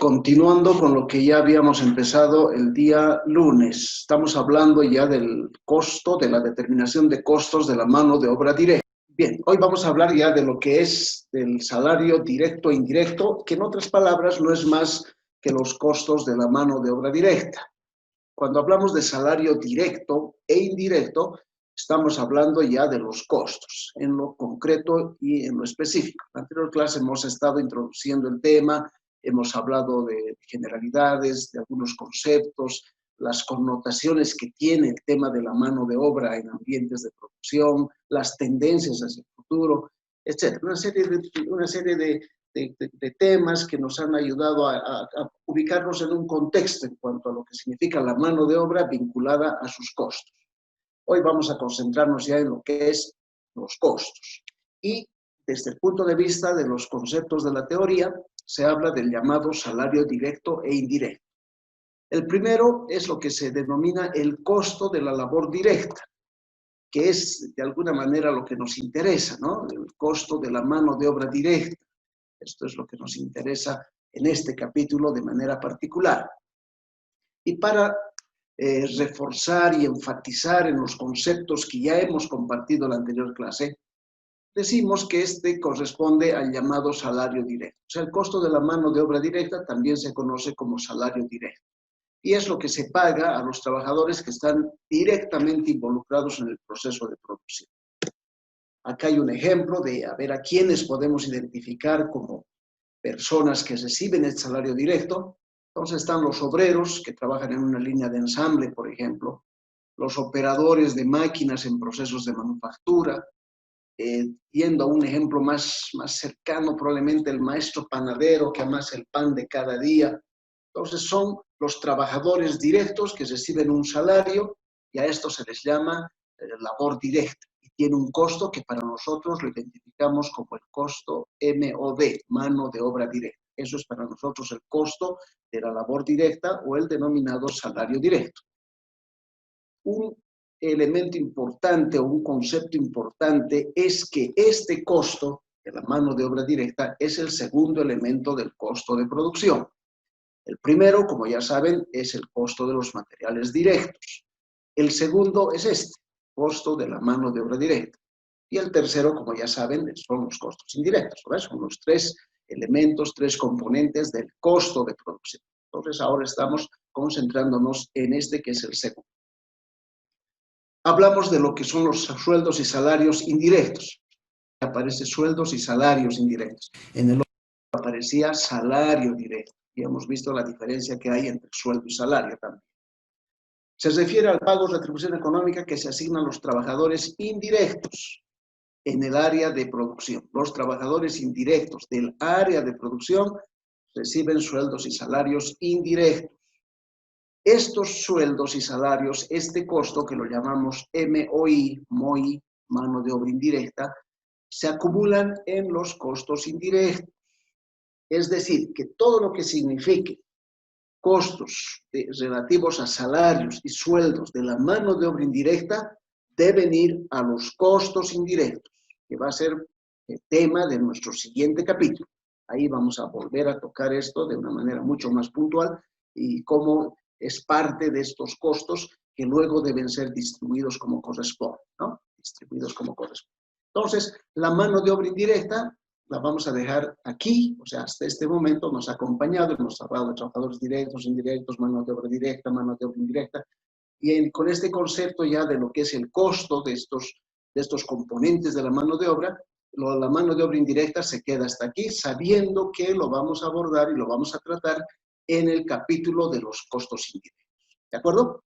Continuando con lo que ya habíamos empezado el día lunes, estamos hablando ya del costo, de la determinación de costos de la mano de obra directa. Bien, hoy vamos a hablar ya de lo que es el salario directo e indirecto, que en otras palabras no es más que los costos de la mano de obra directa. Cuando hablamos de salario directo e indirecto, estamos hablando ya de los costos, en lo concreto y en lo específico. En la anterior clase hemos estado introduciendo el tema, hemos hablado de generalidades, de algunos conceptos, las connotaciones que tiene el tema de la mano de obra en ambientes de producción, las tendencias hacia el futuro, etc. Una serie de temas que nos han ayudado a ubicarnos en un contexto en cuanto a lo que significa la mano de obra vinculada a sus costos. Hoy vamos a concentrarnos ya en lo que es los costos. Y desde el punto de vista de los conceptos de la teoría, se habla del llamado salario directo e indirecto. El primero es lo que se denomina el costo de la labor directa, que es de alguna manera lo que nos interesa, ¿no? El costo de la mano de obra directa. Esto es lo que nos interesa en este capítulo de manera particular. Y para reforzar y enfatizar en los conceptos que ya hemos compartido en la anterior clase, decimos que este corresponde al llamado salario directo. O sea, el costo de la mano de obra directa también se conoce como salario directo. Y es lo que se paga a los trabajadores que están directamente involucrados en el proceso de producción. Acá hay un ejemplo de a ver a quiénes podemos identificar como personas que reciben el salario directo. Entonces están los obreros que trabajan en una línea de ensamble, por ejemplo, los operadores de máquinas en procesos de manufactura, yendo a un ejemplo más cercano, probablemente el maestro panadero que amasa el pan de cada día. Entonces son los trabajadores directos que reciben un salario y a esto se les llama labor directa. Y tiene un costo que para nosotros lo identificamos como el costo MOD, mano de obra directa. Eso es para nosotros el costo de la labor directa o el denominado salario directo. Un elemento importante o un concepto importante es que este costo de la mano de obra directa es el segundo elemento del costo de producción. El primero, como ya saben, es el costo de los materiales directos. El segundo es este, costo de la mano de obra directa. Y el tercero, como ya saben, son los costos indirectos, ¿verdad? Son los tres elementos, tres componentes del costo de producción. Entonces, ahora estamos concentrándonos en este que es el segundo. Hablamos de lo que son los sueldos y salarios indirectos. Aparece sueldos y salarios indirectos. En el otro aparecía salario directo. Y hemos visto la diferencia que hay entre sueldo y salario también. Se refiere al pago de retribución económica que se asigna a los trabajadores indirectos en el área de producción. Los trabajadores indirectos del área de producción reciben sueldos y salarios indirectos. Estos sueldos y salarios, este costo que lo llamamos MOI, mano de obra indirecta, se acumulan en los costos indirectos. Es decir, que todo lo que signifique costos relativos a salarios y sueldos de la mano de obra indirecta deben ir a los costos indirectos, que va a ser el tema de nuestro siguiente capítulo. Ahí vamos a volver a tocar esto de una manera mucho más puntual y cómo es parte de estos costos que luego deben ser distribuidos como corresponde, ¿no? Distribuidos como corresponde. Entonces, la mano de obra indirecta la vamos a dejar aquí, o sea, hasta este momento nos ha acompañado, hemos hablado de trabajadores directos, indirectos, mano de obra directa, mano de obra indirecta, y con este concepto ya de lo que es el costo de estos componentes de la mano de obra, la mano de obra indirecta se queda hasta aquí, sabiendo que lo vamos a abordar y lo vamos a tratar en el capítulo de los costos indirectos. ¿De acuerdo?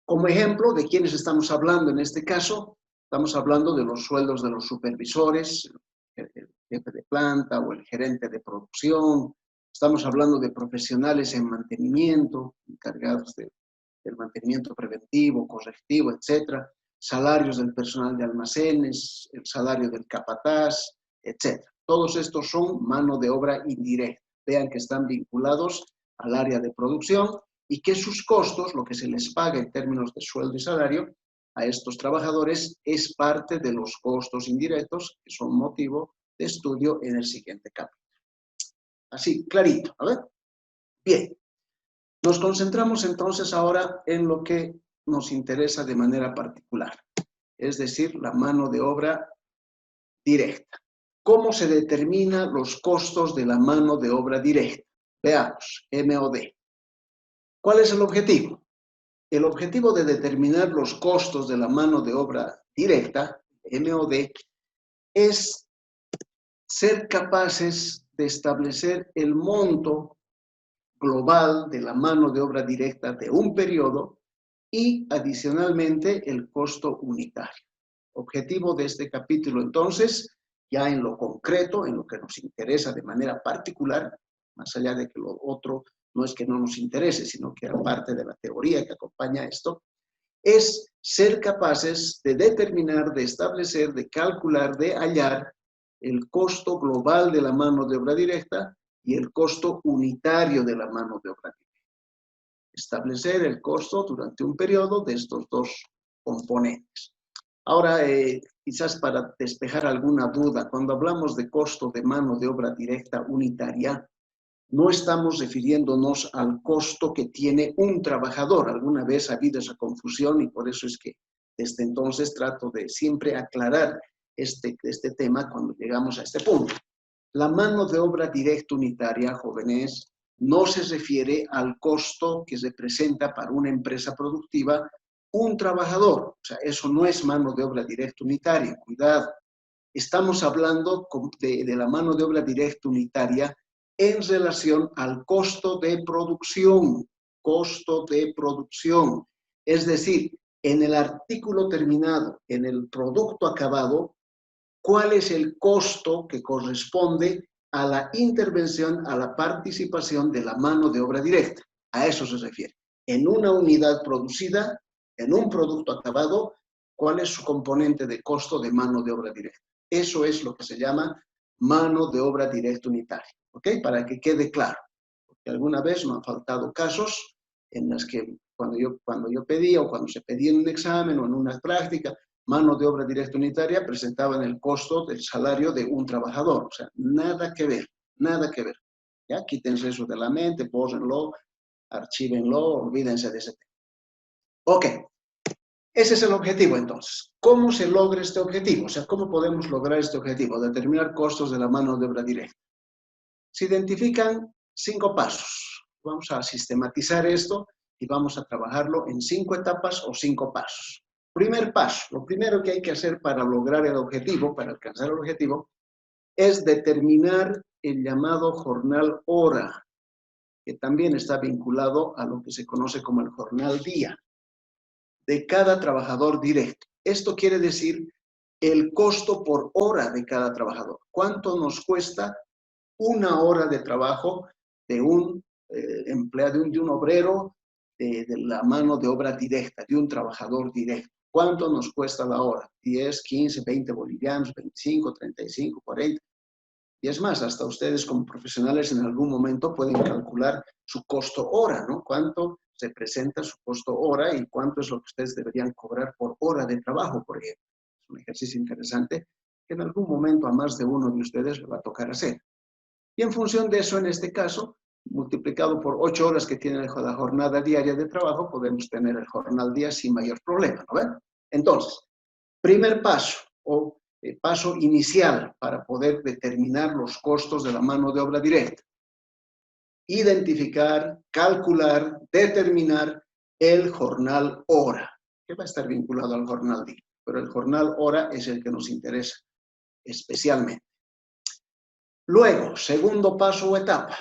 Como ejemplo, ¿de quiénes estamos hablando en este caso? Estamos hablando de los sueldos de los supervisores, el jefe de planta o el gerente de producción. Estamos hablando de profesionales en mantenimiento, encargados del mantenimiento preventivo, correctivo, etcétera. Salarios del personal de almacenes, el salario del capataz, etcétera. Todos estos son mano de obra indirecta. Vean que están vinculados al área de producción y que sus costos, lo que se les paga en términos de sueldo y salario a estos trabajadores, es parte de los costos indirectos, que son motivo de estudio en el siguiente capítulo. Así, clarito, a ver. Bien, nos concentramos entonces ahora en lo que nos interesa de manera particular, es decir, la mano de obra directa. ¿Cómo se determinan los costos de la mano de obra directa? Veamos, MOD. ¿Cuál es el objetivo? El objetivo de determinar los costos de la mano de obra directa, MOD, es ser capaces de establecer el monto global de la mano de obra directa de un periodo y adicionalmente el costo unitario. Objetivo de este capítulo entonces, ya en lo concreto, en lo que nos interesa de manera particular, más allá de que lo otro no es que no nos interese, sino que aparte de la teoría que acompaña esto, es ser capaces de determinar, de establecer, de calcular, de hallar el costo global de la mano de obra directa y el costo unitario de la mano de obra directa. Establecer el costo durante un periodo de estos dos componentes. Ahora, quizás para despejar alguna duda, cuando hablamos de costo de mano de obra directa unitaria, no estamos refiriéndonos al costo que tiene un trabajador. Alguna vez ha habido esa confusión y por eso es que desde entonces trato de siempre aclarar este tema cuando llegamos a este punto. La mano de obra directa unitaria, jóvenes, no se refiere al costo que representa para una empresa productiva un trabajador. O sea, eso no es mano de obra directa unitaria. Cuidado. Estamos hablando de la mano de obra directa unitaria en relación al costo de producción. Costo de producción. Es decir, en el artículo terminado, en el producto acabado, ¿cuál es el costo que corresponde a la intervención, a la participación de la mano de obra directa? A eso se refiere. En una unidad producida, en un producto acabado, ¿cuál es su componente de costo de mano de obra directa? Eso es lo que se llama mano de obra directa unitaria, ¿ok? Para que quede claro. Porque alguna vez me han faltado casos en los que cuando yo pedía o cuando se pedía en un examen o en una práctica, mano de obra directa unitaria, presentaban el costo del salario de un trabajador. O sea, nada que ver, nada que ver. Ya, quítense eso de la mente, pósenlo, archívenlo, olvídense de ese tema. Ok, ese es el objetivo entonces. ¿Cómo se logra este objetivo? O sea, ¿cómo podemos lograr este objetivo? Determinar costos de la mano de obra directa. Se identifican 5 pasos. Vamos a sistematizar esto y vamos a trabajarlo en 5 etapas o 5 pasos. Primer paso, lo primero que hay que hacer para lograr el objetivo, para alcanzar el objetivo, es determinar el llamado jornal hora, que también está vinculado a lo que se conoce como el jornal día, de cada trabajador directo. Esto quiere decir el costo por hora de cada trabajador. ¿Cuánto nos cuesta una hora de trabajo de un empleado, de un obrero, de la mano de obra directa, de un trabajador directo? ¿Cuánto nos cuesta la hora? 10, 15, 20 bolivianos, 25, 35, 40. Y es más, hasta ustedes como profesionales en algún momento pueden calcular su costo hora, ¿no? Cuánto representa su costo hora y cuánto es lo que ustedes deberían cobrar por hora de trabajo, por ejemplo. Es un ejercicio interesante que en algún momento a más de uno de ustedes le va a tocar hacer. Y en función de eso, en este caso, multiplicado por 8 horas que tiene la jornada diaria de trabajo, podemos tener el jornal día sin mayor problema, ¿no ven? Entonces, primer paso o paso inicial para poder determinar los costos de la mano de obra directa. Identificar, calcular, determinar el jornal hora, que va a estar vinculado al jornal día, pero el jornal hora es el que nos interesa especialmente. Luego, segundo paso o etapa,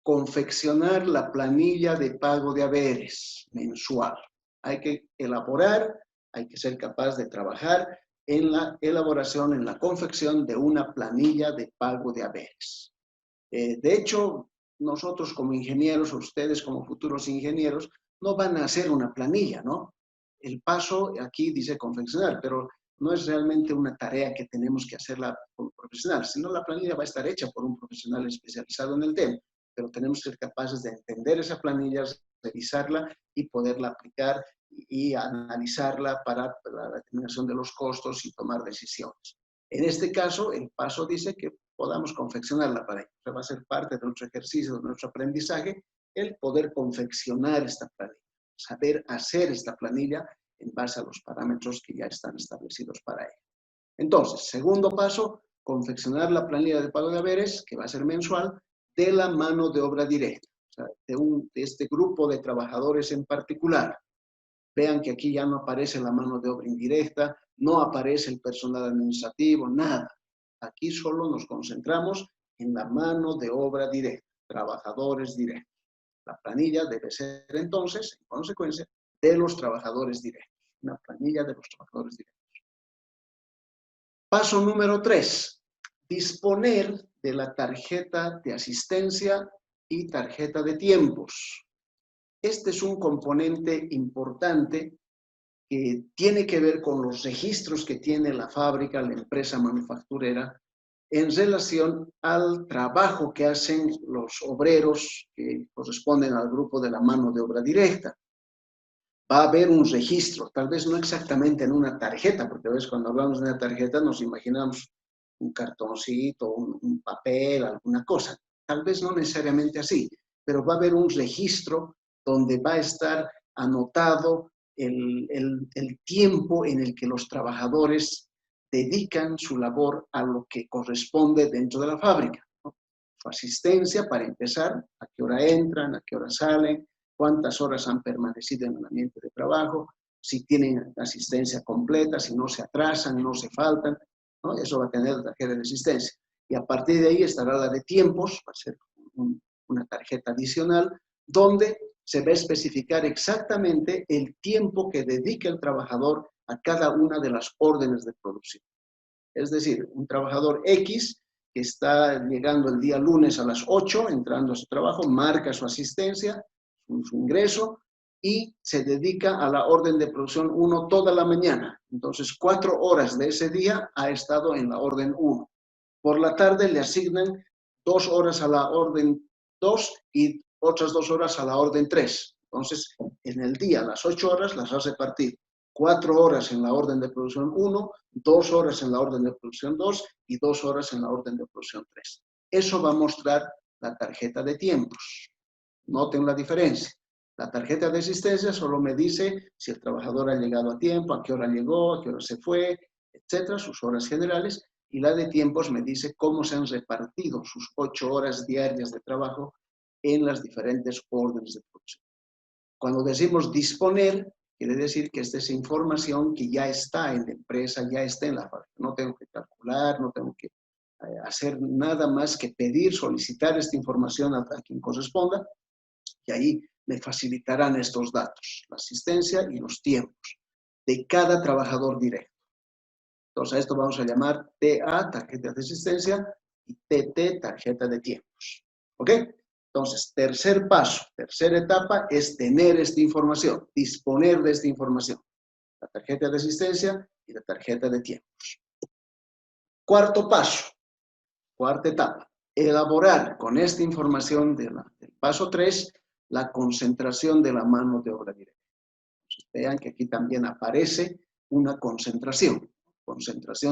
confeccionar la planilla de pago de haberes mensual. Hay que elaborar, hay que ser capaz de trabajar en la elaboración, en la confección de una planilla de pago de haberes. De hecho, nosotros como ingenieros, o ustedes como futuros ingenieros, no van a hacer una planilla, ¿no? El paso aquí dice confeccionar, pero no es realmente una tarea que tenemos que hacerla por un profesional, sino la planilla va a estar hecha por un profesional especializado en el tema, pero tenemos que ser capaces de entender esa planilla, revisarla y poderla aplicar y analizarla para la determinación de los costos y tomar decisiones. En este caso, el paso dice que podamos confeccionarla para ello. O sea, va a ser parte de nuestro ejercicio, de nuestro aprendizaje, el poder confeccionar esta planilla, saber hacer esta planilla en base a los parámetros que ya están establecidos para ella. Entonces, segundo paso, confeccionar la planilla de pago de haberes, que va a ser mensual, de la mano de obra directa, o sea, de este grupo de trabajadores en particular. Vean que aquí ya no aparece la mano de obra indirecta, no aparece el personal administrativo, nada. Aquí solo nos concentramos en la mano de obra directa, trabajadores directos. La planilla debe ser entonces, en consecuencia, de los trabajadores directos. Una planilla de los trabajadores directos. Paso número 3. Disponer de la tarjeta de asistencia y tarjeta de tiempos. Este es un componente importante que tiene que ver con los registros que tiene la fábrica, la empresa manufacturera, en relación al trabajo que hacen los obreros que corresponden al grupo de la mano de obra directa. Va a haber un registro, tal vez no exactamente en una tarjeta, porque a veces cuando hablamos de una tarjeta nos imaginamos un cartoncito, un papel, alguna cosa. Tal vez no necesariamente así, pero va a haber un registro donde va a estar anotado el tiempo en el que los trabajadores dedican su labor a lo que corresponde dentro de la fábrica, ¿no? Su asistencia, para empezar, a qué hora entran, a qué hora salen, cuántas horas han permanecido en el ambiente de trabajo, si tienen asistencia completa, si no se atrasan, no se faltan, ¿no? Eso va a tener la tarjeta de asistencia. Y a partir de ahí estará la de tiempos, va a ser una tarjeta adicional, donde se va a especificar exactamente el tiempo que dedica el trabajador a cada una de las órdenes de producción. Es decir, un trabajador X que está llegando el día lunes a las 8, entrando a su trabajo, marca su asistencia, su ingreso, y se dedica a la orden de producción 1 toda la mañana. Entonces, 4 horas de ese día ha estado en la orden 1. Por la tarde le asignan 2 horas a la orden 2 y otras 2 horas a la orden 3. Entonces, en el día, las 8 horas las hace partir 4 horas en la orden de producción 1, 2 horas en la orden de producción 2 y 2 horas en la orden de producción 3. Eso va a mostrar la tarjeta de tiempos. Noten la diferencia. La tarjeta de asistencia solo me dice si el trabajador ha llegado a tiempo, a qué hora llegó, a qué hora se fue, etcétera, sus horas generales. Y la de tiempos me dice cómo se han repartido sus 8 horas diarias de trabajo en las diferentes órdenes de producción. Cuando decimos disponer, quiere decir que esta es información que ya está en la empresa, ya está en la fábrica. No tengo que calcular, no tengo que hacer nada más que pedir, solicitar esta información a quien corresponda, y ahí me facilitarán estos datos, la asistencia y los tiempos de cada trabajador directo. Entonces, a esto vamos a llamar TA, tarjeta de asistencia, y TT, tarjeta de tiempos. ¿Ok? Entonces, tercer paso, tercera etapa es tener esta información, disponer de esta información. La tarjeta de asistencia y la tarjeta de tiempos. Cuarto paso, cuarta etapa, elaborar con esta información del paso 3 la concentración de la mano de obra directa. Entonces, vean que aquí también aparece una concentración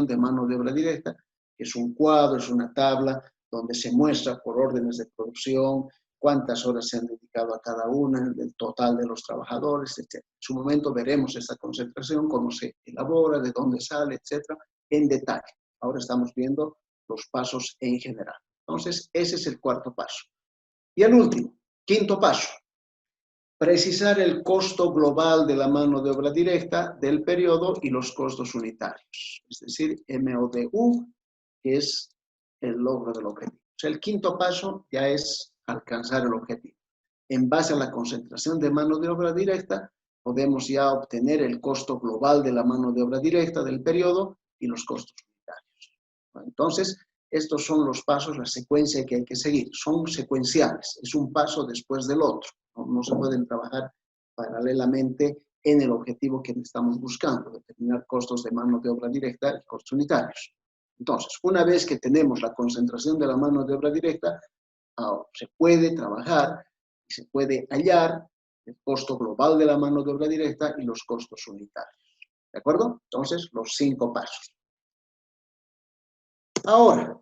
de mano de obra directa, que es un cuadro, es una tabla donde se muestra por órdenes de producción, cuántas horas se han dedicado a cada una, el total de los trabajadores, etc. En su momento veremos esta concentración, cómo se elabora, de dónde sale, etc., en detalle. Ahora estamos viendo los pasos en general. Entonces, ese es el cuarto paso. Y el último, quinto paso, precisar el costo global de la mano de obra directa del periodo y los costos unitarios, es decir, MODU, que es el logro del objetivo. O sea, el quinto paso ya es alcanzar el objetivo. En base a la concentración de mano de obra directa, podemos ya obtener el costo global de la mano de obra directa del periodo y los costos unitarios. Entonces, estos son los pasos, la secuencia que hay que seguir. Son secuenciales, es un paso después del otro. No se pueden trabajar paralelamente en el objetivo que estamos buscando, determinar costos de mano de obra directa y costos unitarios. Entonces, una vez que tenemos la concentración de la mano de obra directa, se puede trabajar y se puede hallar el costo global de la mano de obra directa y los costos unitarios. ¿De acuerdo? Entonces, los 5 pasos. Ahora,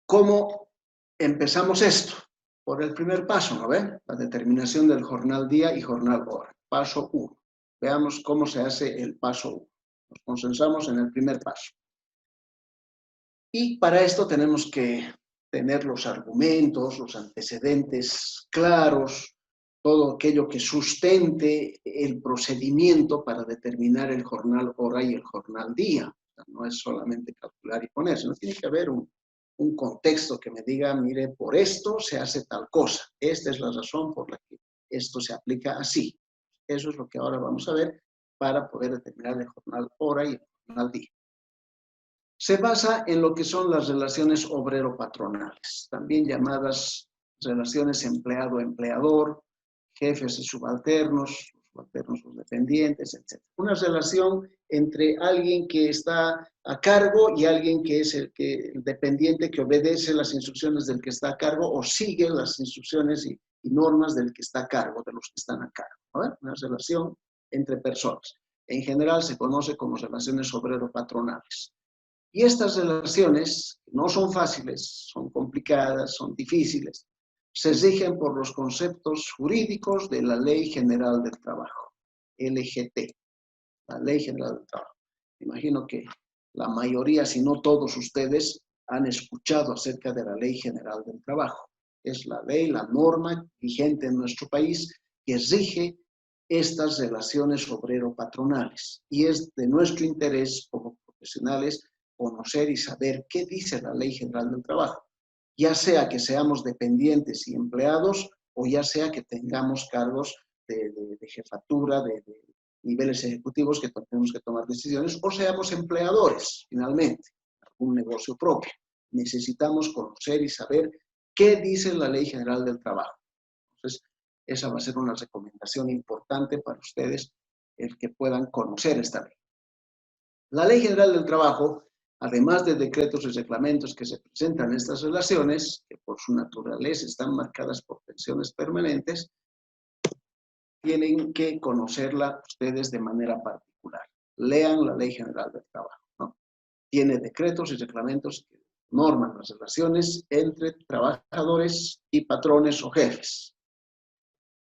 ¿cómo empezamos esto? por el primer paso, ¿no ven? La determinación del jornal día y jornal hora. Paso 1. Veamos cómo se hace el paso 1. Nos concentramos en el primer paso. Y para esto tenemos que tener los argumentos, los antecedentes claros, todo aquello que sustente el procedimiento para determinar el jornal hora y el jornal día. O sea, no es solamente calcular y poner, sino tiene que haber un contexto que me diga, mire, por esto se hace tal cosa. Esta es la razón por la que esto se aplica así. Eso es lo que ahora vamos a ver para poder determinar el jornal hora y el jornal día. Se basa en lo que son las relaciones obrero-patronales, también llamadas relaciones empleado-empleador, jefes y subalternos, los dependientes, etc. Una relación entre alguien que está a cargo y alguien que es el dependiente que obedece las instrucciones del que está a cargo o sigue las instrucciones y normas del que está a cargo, de los que están a cargo, ¿no? Una relación entre personas. En general se conoce como relaciones obrero-patronales. Y estas relaciones no son fáciles, son complicadas, son difíciles. Se rigen por los conceptos jurídicos de la Ley General del Trabajo, LGT, la Ley General del Trabajo. Imagino que la mayoría, si no todos ustedes, han escuchado acerca de la Ley General del Trabajo. Es la ley, la norma vigente en nuestro país que rige estas relaciones obrero-patronales. Y es de nuestro interés como profesionales conocer y saber qué dice la Ley General del Trabajo, ya sea que seamos dependientes y empleados o ya sea que tengamos cargos de jefatura, de niveles ejecutivos que tenemos que tomar decisiones o seamos empleadores, finalmente, algún negocio propio. Necesitamos conocer y saber qué dice la Ley General del Trabajo. Entonces, esa va a ser una recomendación importante para ustedes, el que puedan conocer esta ley. La Ley General del Trabajo, además de decretos y reglamentos que se presentan en estas relaciones, que por su naturaleza están marcadas por tensiones permanentes, tienen que conocerla ustedes de manera particular. Lean la Ley General del Trabajo, ¿no? Tiene decretos y reglamentos que norman las relaciones entre trabajadores y patrones o jefes.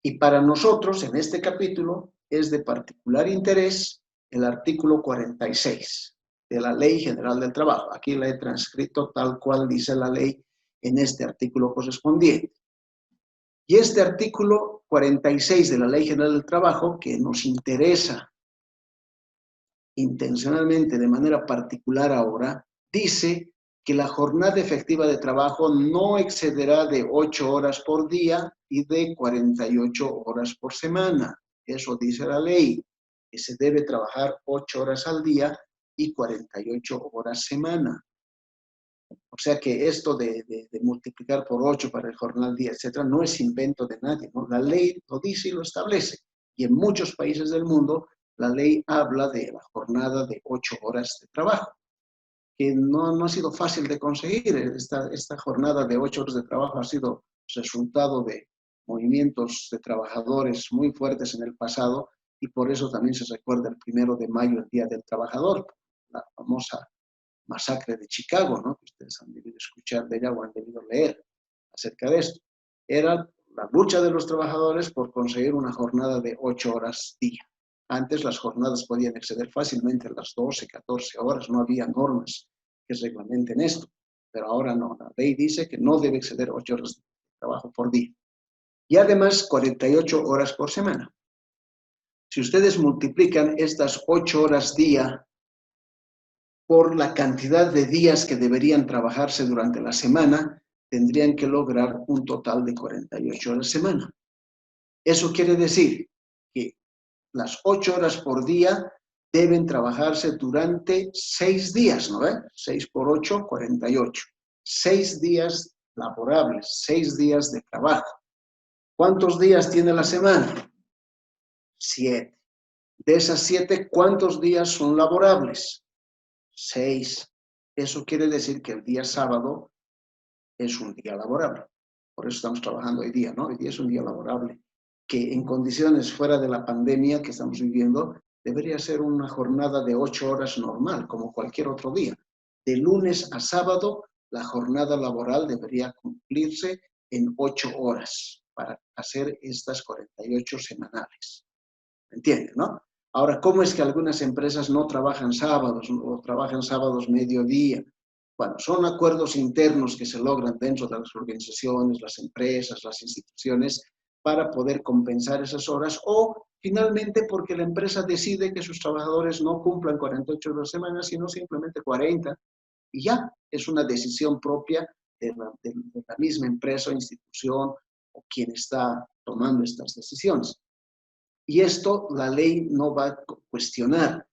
Y para nosotros, en este capítulo, es de particular interés el artículo 46 de la Ley General del Trabajo. Aquí la he transcrito tal cual dice la ley en este artículo correspondiente. Y este artículo 46 de la Ley General del Trabajo, que nos interesa intencionalmente de manera particular ahora, dice que la jornada efectiva de trabajo no excederá de 8 horas por día y de 48 horas por semana. Eso dice la ley, que se debe trabajar 8 horas al día y 48 horas semana. O sea que esto de multiplicar por 8 para el jornal día, etcétera, no es invento de nadie, ¿no? La ley lo dice y lo establece. Y en muchos países del mundo, la ley habla de la jornada de 8 horas de trabajo, que no ha sido fácil de conseguir. Esta jornada de 8 horas de trabajo ha sido resultado de movimientos de trabajadores muy fuertes en el pasado y por eso también se recuerda el 1 de mayo, el Día del Trabajador, la famosa masacre de Chicago, ¿no? Que ustedes han debido escuchar de ella o han debido leer acerca de esto. Era la lucha de los trabajadores por conseguir una jornada de 8 horas día. Antes las jornadas podían exceder fácilmente las 12, 14 horas, no había normas que reglamenten esto, pero ahora no, la ley dice que no debe exceder 8 horas de trabajo por día. Y además 48 horas por semana. Si ustedes multiplican estas 8 horas día por la cantidad de días que deberían trabajarse durante la semana, tendrían que lograr un total de 48 horas semana. Eso quiere decir que las 8 horas por día deben trabajarse durante 6 días, ¿no ven? 6 por 8, 48. 6 días laborables, 6 días de trabajo. ¿Cuántos días tiene la semana? 7. De esas 7, ¿cuántos días son laborables? 6. Eso quiere decir que el día sábado es un día laborable. Por eso estamos trabajando hoy día, ¿no? Hoy día es un día laborable, que en condiciones fuera de la pandemia que estamos viviendo, debería ser una jornada de 8 horas normal, como cualquier otro día. De lunes a sábado, la jornada laboral debería cumplirse en 8 horas para hacer estas 48 semanales. ¿Entienden, no? Ahora, ¿cómo es que algunas empresas no trabajan sábados o trabajan sábados mediodía? Bueno, son acuerdos internos que se logran dentro de las organizaciones, las empresas, las instituciones, para poder compensar esas horas o finalmente porque la empresa decide que sus trabajadores no cumplan 48 horas a la semana, sino simplemente 40 y ya es una decisión propia de la misma empresa o institución o quien está tomando estas decisiones. Y esto la ley no va a cuestionar,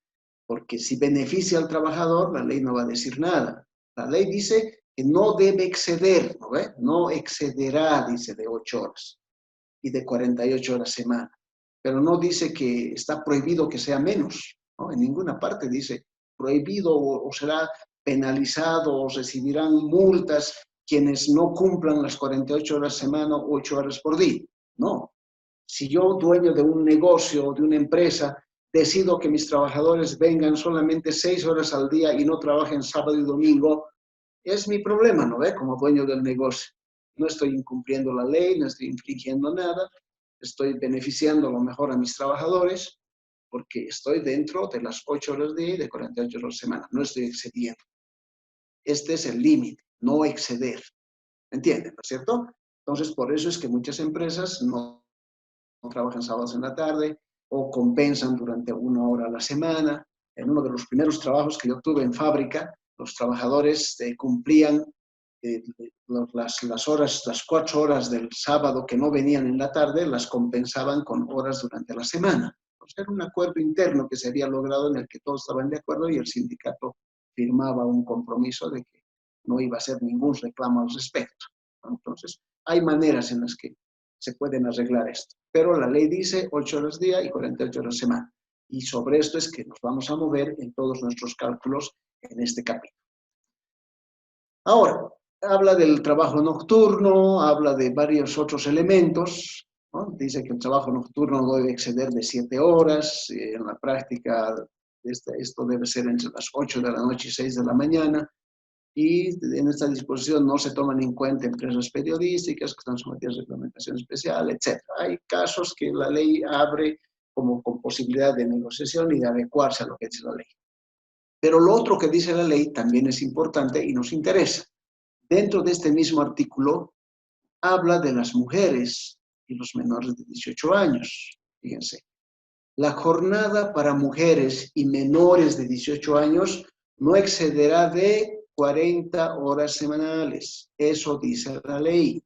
porque si beneficia al trabajador, la ley no va a decir nada. La ley dice que no debe exceder, ¿no ve? No excederá, dice, de 8 horas y de 48 horas semana. Pero no dice que está prohibido que sea menos, ¿no? En ninguna parte dice prohibido o será penalizado o recibirán multas quienes no cumplan las 48 horas semana o 8 horas por día. No. Si yo, dueño de un negocio o de una empresa, decido que mis trabajadores vengan solamente 6 horas al día y no trabajen sábado y domingo, es mi problema, ¿no ve? Como dueño del negocio. No estoy incumpliendo la ley, no estoy infringiendo nada, estoy beneficiando a lo mejor a mis trabajadores porque estoy dentro de las 8 horas día y de 48 horas semana, no estoy excediendo. Este es el límite, no exceder. ¿Entienden, no es cierto? Entonces, por eso es que muchas empresas no trabajan sábados en la tarde o compensan durante 1 hora a la semana. En uno de los primeros trabajos que yo tuve en fábrica, los trabajadores cumplían las horas, las 4 horas del sábado que no venían en la tarde, las compensaban con horas durante la semana. Pues era un acuerdo interno que se había logrado en el que todos estaban de acuerdo y el sindicato firmaba un compromiso de que no iba a hacer ningún reclamo al respecto. Entonces, hay maneras en las que se pueden arreglar esto. Pero la ley dice 8 horas día y 48 horas semana. Y sobre esto es que nos vamos a mover en todos nuestros cálculos en este capítulo. Ahora, habla del trabajo nocturno, habla de varios otros elementos, ¿no? Dice que el trabajo nocturno no debe exceder de 7 horas, en la práctica esto debe ser entre las 8 de la noche y 6 de la mañana, y en esta disposición no se toman en cuenta empresas periodísticas que están sometidas a reglamentación especial, etc. Hay casos que la ley abre como con posibilidad de negociación y de adecuarse a lo que dice la ley. Pero lo otro que dice la ley también es importante y nos interesa. Dentro de este mismo artículo habla de las mujeres y los menores de 18 años. Fíjense, la jornada para mujeres y menores de 18 años no excederá de 40 horas semanales. Eso dice la ley.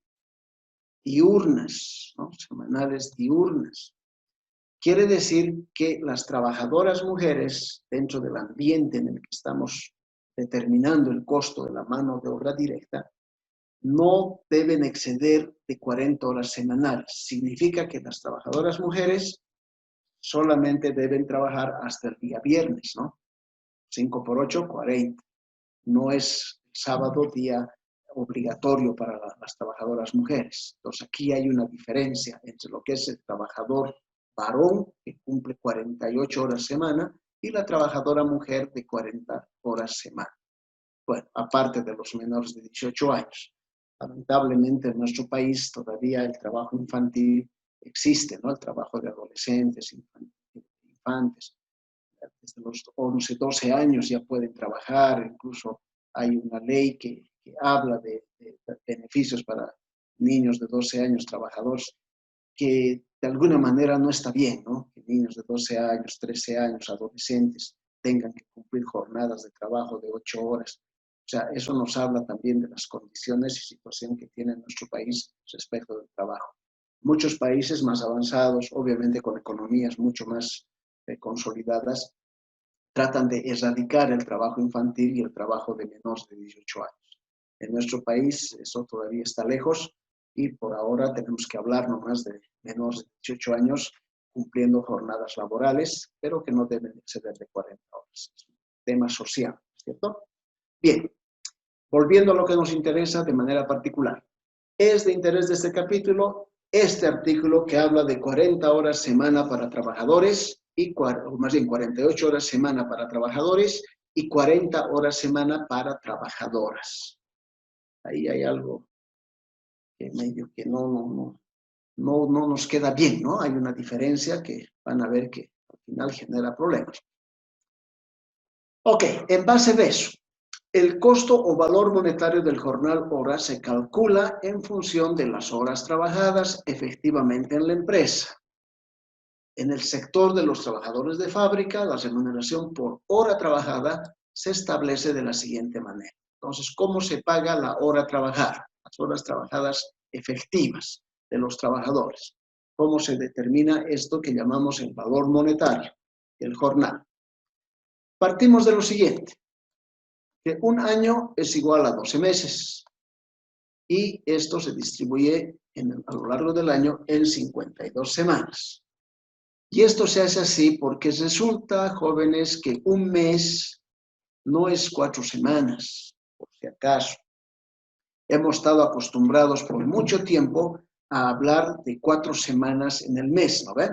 Diurnas, ¿no? Semanales diurnas. Quiere decir que las trabajadoras mujeres, dentro del ambiente en el que estamos determinando el costo de la mano de obra directa, no deben exceder de 40 horas semanales. Significa que las trabajadoras mujeres solamente deben trabajar hasta el día viernes, ¿no? 5 por 8, 40. No es sábado día obligatorio para las trabajadoras mujeres. Entonces aquí hay una diferencia entre lo que es el trabajador varón, que cumple 48 horas semana, y la trabajadora mujer de 40 horas semana. Bueno, aparte de los menores de 18 años. Lamentablemente en nuestro país todavía el trabajo infantil existe, ¿no? El trabajo de adolescentes, infantes. Desde los 11, 12 años ya pueden trabajar, incluso hay una ley que habla de beneficios para niños de 12 años trabajadores, que de alguna manera no está bien, ¿no? Que niños de 12 años, 13 años, adolescentes, tengan que cumplir jornadas de trabajo de 8 horas. O sea, eso nos habla también de las condiciones y situación que tiene nuestro país respecto del trabajo. Muchos países más avanzados, obviamente con economías mucho más consolidadas, tratan de erradicar el trabajo infantil y el trabajo de menores de 18 años. En nuestro país eso todavía está lejos y por ahora tenemos que hablar nomás de menores de 18 años cumpliendo jornadas laborales, pero que no deben exceder de 40 horas. Es un tema social, ¿cierto? Bien, volviendo a lo que nos interesa de manera particular. Es de interés de este capítulo este artículo que habla de 40 horas semana para trabajadores, o más bien 48 horas semana para trabajadores y 40 horas semana para trabajadoras. Ahí hay algo que medio que no nos queda bien, ¿no? Hay una diferencia que van a ver que al final genera problemas. Ok, en base de eso, el costo o valor monetario del jornal hora se calcula en función de las horas trabajadas efectivamente en la empresa. En el sector de los trabajadores de fábrica, la remuneración por hora trabajada se establece de la siguiente manera. Entonces, ¿cómo se paga la hora trabajada? Las horas trabajadas efectivas de los trabajadores. ¿Cómo se determina esto que llamamos el valor monetario, el jornal? Partimos de lo siguiente, que un año es igual a 12 meses y esto se distribuye a lo largo del año en 52 semanas. Y esto se hace así porque resulta, jóvenes, que un mes no es 4 semanas, por si acaso. Hemos estado acostumbrados por mucho tiempo a hablar de 4 semanas en el mes, ¿no ven?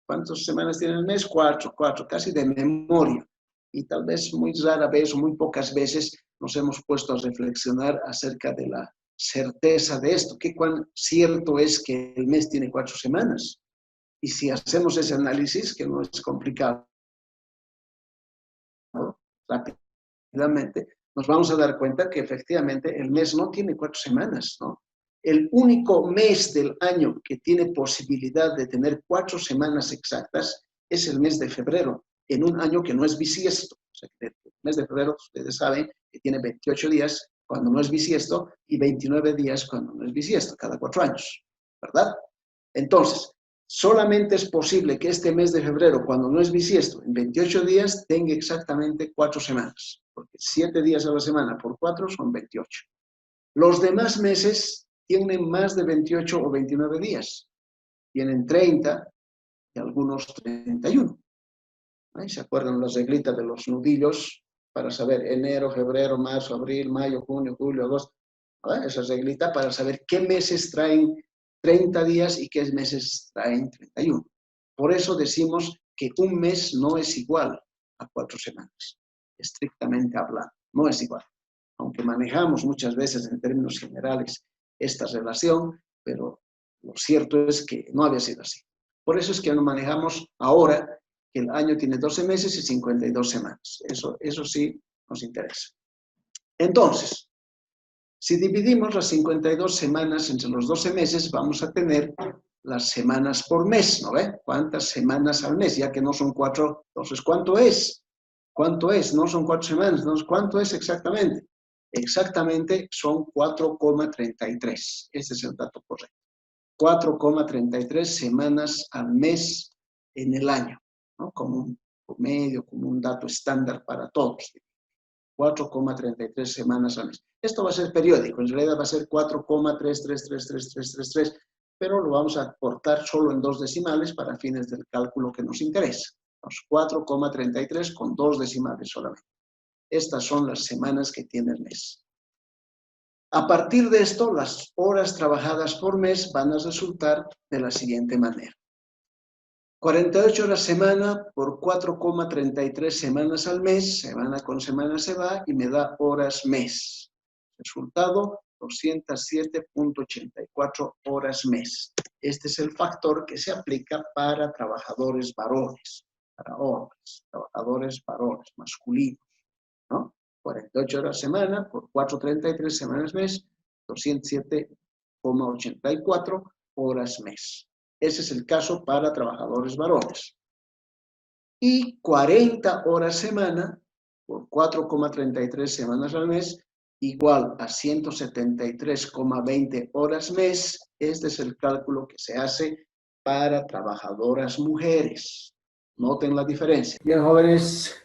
¿Cuántas semanas tiene el mes? 4, casi de memoria. Y tal vez muy rara vez o muy pocas veces nos hemos puesto a reflexionar acerca de la certeza de esto. ¿Qué cuán cierto es que el mes tiene 4 semanas? Y si hacemos ese análisis, que no es complicado, ¿no? Rápidamente, nos vamos a dar cuenta que efectivamente el mes no tiene 4 semanas, ¿no? El único mes del año que tiene posibilidad de tener 4 semanas exactas es el mes de febrero, en un año que no es bisiesto. O sea, que el mes de febrero, ustedes saben, que tiene 28 días cuando no es bisiesto y 29 días cuando no es bisiesto, cada 4 años, ¿verdad? Entonces, solamente es posible que este mes de febrero, cuando no es bisiesto, en 28 días, tenga exactamente 4 semanas, porque 7 días a la semana por 4 son 28. Los demás meses tienen más de 28 o 29 días. Tienen 30 y algunos 31. ¿Se acuerdan las reglitas de los nudillos para saber enero, febrero, marzo, abril, mayo, junio, julio, agosto? Esa reglita para saber qué meses traen 30 días y qué meses traen 31. Por eso decimos que un mes no es igual a 4 semanas, estrictamente hablando, no es igual. Aunque manejamos muchas veces en términos generales esta relación, pero lo cierto es que no había sido así. Por eso es que nos manejamos ahora que el año tiene 12 meses y 52 semanas. Eso sí nos interesa. Entonces, si dividimos las 52 semanas entre los 12 meses, vamos a tener las semanas por mes, ¿no ve? ¿Cuántas semanas al mes? Ya que no son 4, entonces, ¿cuánto es? ¿Cuánto es? No son 4 semanas, entonces, ¿cuánto es exactamente? Exactamente son 4,33. Ese es el dato correcto. 4,33 semanas al mes en el año, ¿no? Como un promedio, como un dato estándar para todos. 4,33 semanas al mes. Esto va a ser periódico, en realidad va a ser 4,3333333, pero lo vamos a cortar solo en 2 decimales para fines del cálculo que nos interesa. 4,33 con 2 decimales solamente. Estas son las semanas que tiene el mes. A partir de esto, las horas trabajadas por mes van a resultar de la siguiente manera. 48 horas semana por 4,33 semanas al mes, semana con semana se va y me da horas mes. Resultado, 207.84 horas mes. Este es el factor que se aplica para trabajadores varones, para hombres, trabajadores varones, masculinos, ¿no? 48 horas semana por 4,33 semanas mes, 207,84 horas mes. Ese es el caso para trabajadores varones. Y 40 horas semana por 4,33 semanas al mes, igual a 173,20 horas mes. Este es el cálculo que se hace para trabajadoras mujeres. Noten la diferencia. Bien, jóvenes,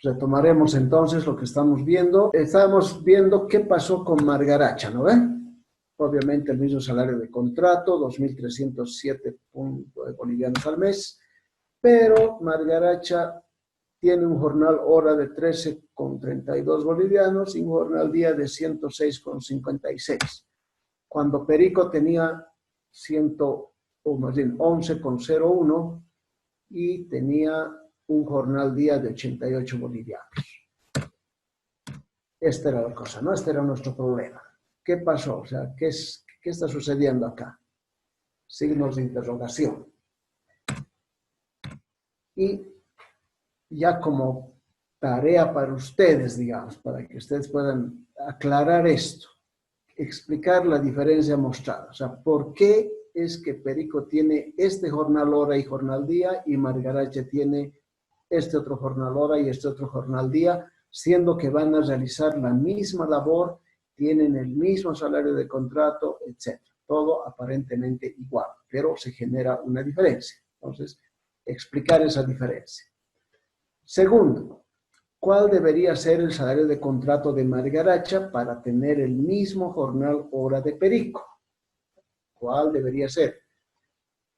retomaremos entonces lo que estamos viendo. Estamos viendo qué pasó con Margaracha, ¿no ven? Obviamente el mismo salario de contrato, 2.307 bolivianos al mes, pero Margaracha tiene un jornal hora de 13,32 bolivianos y un jornal día de 106,56. Cuando Perico tenía 11,01 y tenía un jornal día de 88 bolivianos. Esta era la cosa, ¿no? Este era nuestro problema. ¿Qué pasó? O sea, ¿qué ¿Qué está sucediendo acá? Signos de interrogación. Y ya como tarea para ustedes, digamos, para que ustedes puedan aclarar esto, explicar la diferencia mostrada. O sea, ¿por qué es que Perico tiene este jornal hora y jornal día y Margaracha tiene este otro jornal hora y este otro jornal día, siendo que van a realizar la misma labor, tienen el mismo salario de contrato, etc.? Todo aparentemente igual, pero se genera una diferencia. Entonces, explicar esa diferencia. Segundo, ¿cuál debería ser el salario de contrato de Margaracha para tener el mismo jornal hora de Perico? ¿Cuál debería ser?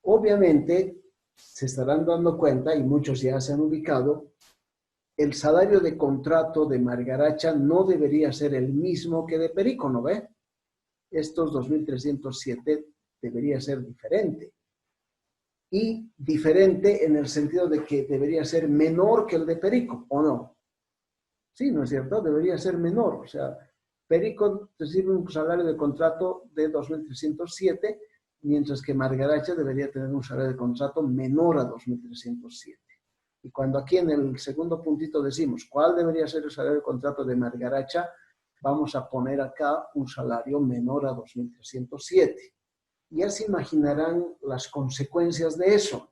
Obviamente, se estarán dando cuenta, y muchos ya se han ubicado, el salario de contrato de Margaracha no debería ser el mismo que de Perico, ¿no ve? Estos 2.307 debería ser diferente. Y diferente en el sentido de que debería ser menor que el de Perico, ¿o no? Sí, ¿no es cierto? Debería ser menor. O sea, Perico recibe un salario de contrato de 2.307, mientras que Margaracha debería tener un salario de contrato menor a 2.307. Y cuando aquí en el segundo puntito decimos cuál debería ser el salario de contrato de Margaracha, vamos a poner acá un salario menor a 2.307. Ya se imaginarán las consecuencias de eso,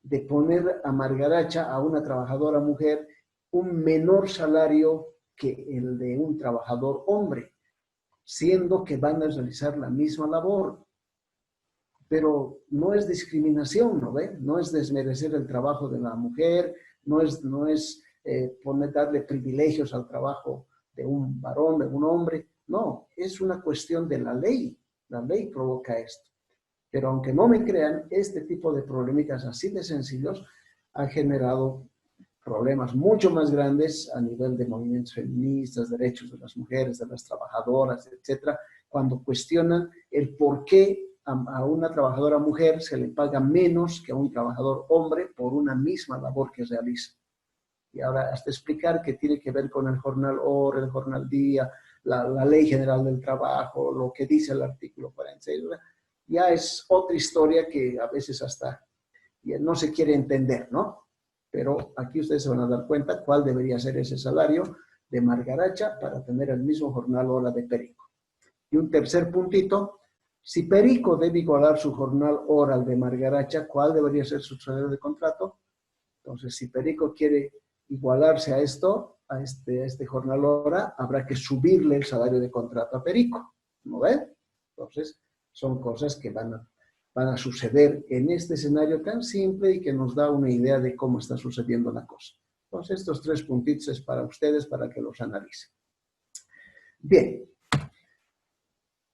de poner a Margaracha, a una trabajadora mujer, un menor salario que el de un trabajador hombre, siendo que van a realizar la misma labor. Pero no es discriminación, ¿no ve? No es desmerecer el trabajo de la mujer, no es darle privilegios al trabajo de un varón, de un hombre. No, es una cuestión de la ley. La ley provoca esto. Pero aunque no me crean, este tipo de problemitas así de sencillos han generado problemas mucho más grandes a nivel de movimientos feministas, derechos de las mujeres, de las trabajadoras, etcétera, cuando cuestionan el por qué a una trabajadora mujer se le paga menos que a un trabajador hombre por una misma labor que realiza. Y ahora hasta explicar que tiene que ver con el jornal hora, el jornal día, la Ley General del Trabajo, lo que dice el artículo 46, ya es otra historia que a veces hasta no se quiere entender, ¿no? Pero aquí ustedes se van a dar cuenta cuál debería ser ese salario de Margaracha para tener el mismo jornal hora de Perico. Y un tercer puntito, si Perico debe igualar su jornal hora al de Margaracha, ¿cuál debería ser su salario de contrato? Entonces, si Perico quiere igualarse a esto, a este jornal hora, habrá que subirle el salario de contrato a Perico, ¿no ven? Entonces, son cosas que van a suceder en este escenario tan simple y que nos da una idea de cómo está sucediendo la cosa. Entonces, estos tres puntitos es para ustedes, para que los analicen. Bien.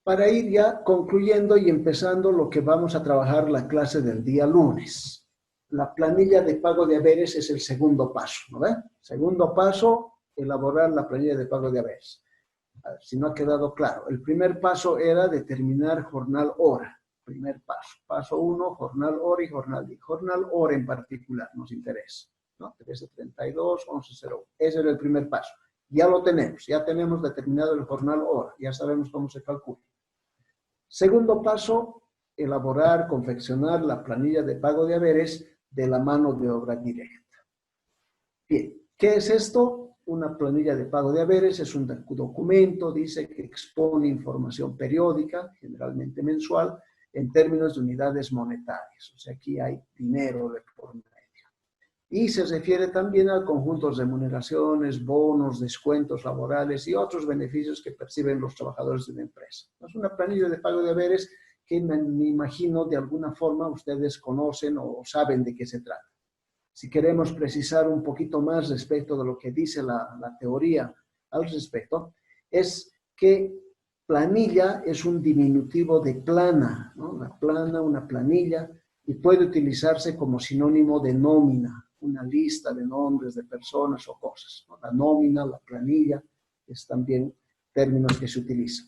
Para ir ya concluyendo y empezando lo que vamos a trabajar la clase del día lunes. La planilla de pago de haberes es el segundo paso, ¿no ve? Segundo paso, elaborar la planilla de pago de haberes. A ver, si no ha quedado claro, el primer paso era determinar jornal hora. Primer paso. Paso 1, jornal hora y jornal día. Jornal hora en particular nos interesa, ¿no? 13:32, 11:01. Ese era el primer paso. Ya lo tenemos, ya tenemos determinado el jornal hora, ya sabemos cómo se calcula. Segundo paso, elaborar, confeccionar la planilla de pago de haberes de la mano de obra directa. Bien, ¿qué es esto? Una planilla de pago de haberes es un documento, dice, que expone información periódica, generalmente mensual, en términos de unidades monetarias. O sea, aquí hay dinero de por medio. Y se refiere también al conjunto de remuneraciones, bonos, descuentos laborales y otros beneficios que perciben los trabajadores de una empresa. Es una planilla de pago de haberes que me imagino de alguna forma ustedes conocen o saben de qué se trata. Si queremos precisar un poquito más respecto de lo que dice la teoría al respecto, es que planilla es un diminutivo de plana, ¿no? Una plana, una planilla, y puede utilizarse como sinónimo de nómina, una lista de nombres de personas o cosas, ¿no? La nómina, la planilla, es también términos que se utilizan.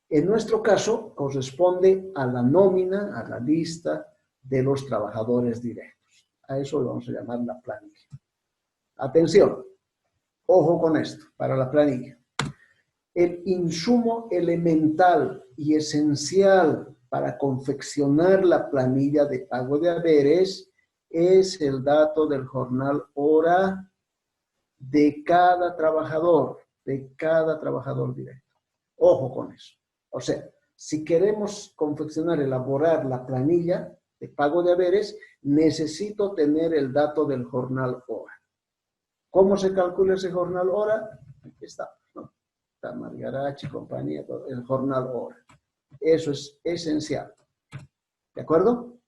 En nuestro caso, corresponde a la nómina, a la lista de los trabajadores directos. A eso lo vamos a llamar la planilla. Atención, ojo con esto, para la planilla. El insumo elemental y esencial para confeccionar la planilla de pago de haberes es el dato del jornal hora de cada trabajador directo. Ojo con eso. O sea, si queremos confeccionar, elaborar la planilla de pago de haberes, necesito tener el dato del jornal hora. ¿Cómo se calcula ese jornal hora? Aquí está, ¿no? Está Margarachi, compañía, el jornal hora. Eso es esencial. ¿De acuerdo?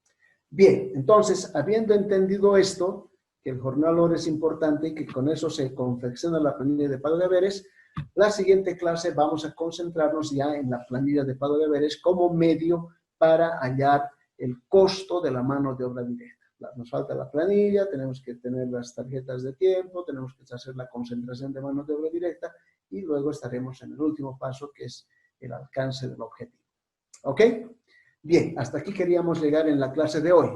Bien, entonces, habiendo entendido esto, que el jornal hora es importante y que con eso se confecciona la planilla de pago de haberes, la siguiente clase vamos a concentrarnos ya en la planilla de pago de haberes como medio para hallar el costo de la mano de obra directa. Nos falta la planilla, tenemos que tener las tarjetas de tiempo, tenemos que hacer la concentración de mano de obra directa y luego estaremos en el último paso, que es el alcance del objetivo. ¿Ok? Bien, hasta aquí queríamos llegar en la clase de hoy.